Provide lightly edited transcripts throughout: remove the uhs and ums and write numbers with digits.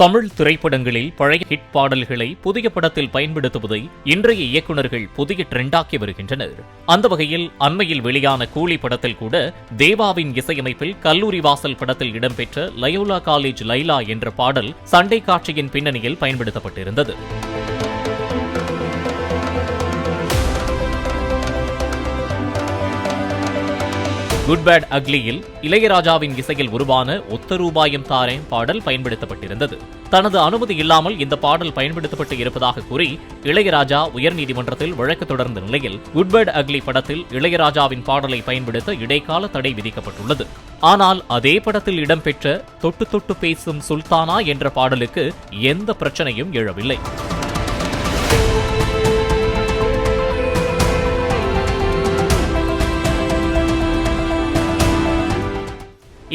தமிழ் திரைப்படங்களில் பழைய ஹிட் பாடல்களை புதிய படத்தில் பயன்படுத்துவதை இன்றைய இயக்குநர்கள் புதிய ட்ரெண்டாக்கி வருகின்றனர். அந்த வகையில் அண்மையில் வெளியான கூலி படத்தில் கூட தேவாவின் இசையமைப்பில் கல்லூரி வாசல் படத்தில் இடம்பெற்ற லயோலா காலேஜ் லைலா என்ற பாடல் சண்டை காட்சியின் பின்னணியில் பயன்படுத்தப்பட்டிருந்தது. குட் பேட் அக்லியில் இளையராஜாவின் இசையில் உருவான ஒத்த ரூபாயம் தாரேன் பாடல் பயன்படுத்தப்பட்டிருந்தது. தனது அனுமதி இல்லாமல் இந்த பாடல் பயன்படுத்தப்பட்டு இருப்பதாக கூறி இளையராஜா உயர்நீதிமன்றத்தில் வழக்கு தொடர்ந்த நிலையில் குட் பேட் அக்லி படத்தில் இளையராஜாவின் பாடலை பயன்படுத்த இடைக்கால தடை விதிக்கப்பட்டுள்ளது. ஆனால் அதே படத்தில் இடம்பெற்ற தொட்டு தொட்டு பேசும் சுல்தானா என்ற பாடலுக்கு எந்த பிரச்சனையும் எழவில்லை.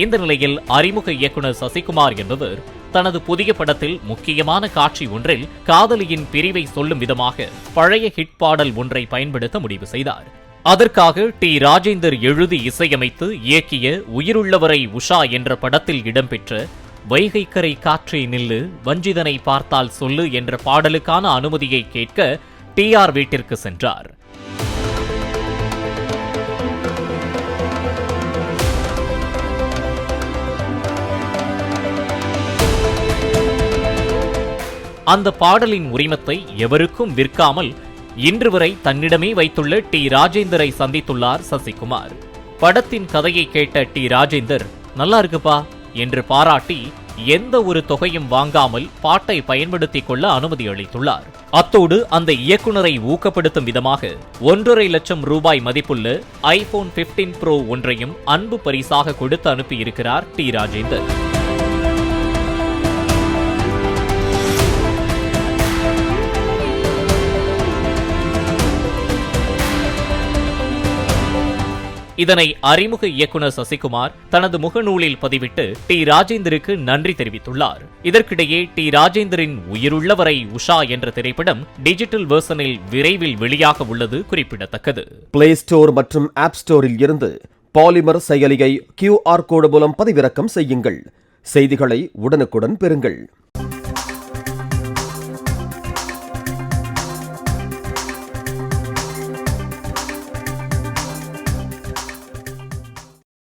இந்த நிலையில் அறிமுக இயக்குநர் சசிகுமார் என்பவர் தனது புதிய படத்தில் முக்கியமான காட்சி ஒன்றில் காதலியின் பிரிவை சொல்லும் விதமாக பழைய ஹிட் பாடல் ஒன்றை பயன்படுத்த முடிவு செய்தார். அதற்காக டி ராஜேந்தர் எழுதி இசையமைத்து இயக்கிய உயிருள்ளவரை உஷா என்ற படத்தில் இடம்பெற்ற வைகைக்கரை காற்றே நில்லு வஞ்சிதனை பார்த்தால் சொல்லு என்ற பாடலுக்கான அனுமதியை கேட்க TR வீட்டிற்கு சென்றார். அந்த பாடலின் உரிமத்தை எவருக்கும் விற்காமல் இன்று வரை தன்னிடமே வைத்துள்ள டி ராஜேந்தரை சந்தித்துள்ளார் சசிகுமார். படத்தின் கதையை கேட்ட டி ராஜேந்தர் நல்லா இருக்குப்பா என்று பாராட்டி எந்த ஒரு தொகையும் வாங்காமல் பாட்டை பயன்படுத்திக் கொள்ள அனுமதி அளித்துள்ளார். அத்தோடு அந்த இயக்குனரை ஊக்கப்படுத்தும் விதமாக 1.5 லட்சம் ரூபாய் மதிப்புள்ள iPhone 15 Pro ஒன்றையும் அன்பு பரிசாக கொடுத்து அனுப்பியிருக்கிறார் டி ராஜேந்தர். இதனை அறிமுக இயக்குநர் சசிகுமார் தனது முகநூலில் பதிவிட்டு டி ராஜேந்தருக்கு நன்றி தெரிவித்துள்ளார். இதற்கிடையே டி ராஜேந்தரின் உயிருள்ளவரை உஷா என்ற திரைப்படம் டிஜிட்டல் வெர்ஷனில் விரைவில் வெளியாக உள்ளது குறிப்பிடத்தக்கது. பிளே ஸ்டோர் மற்றும் ஆப் ஸ்டோரில் இருந்து பாலிமர் செயலியை QR கோடு மூலம் பதிவிறக்கம் செய்யுங்கள். செய்திகளை உடனுக்குடன் பெறுங்கள்.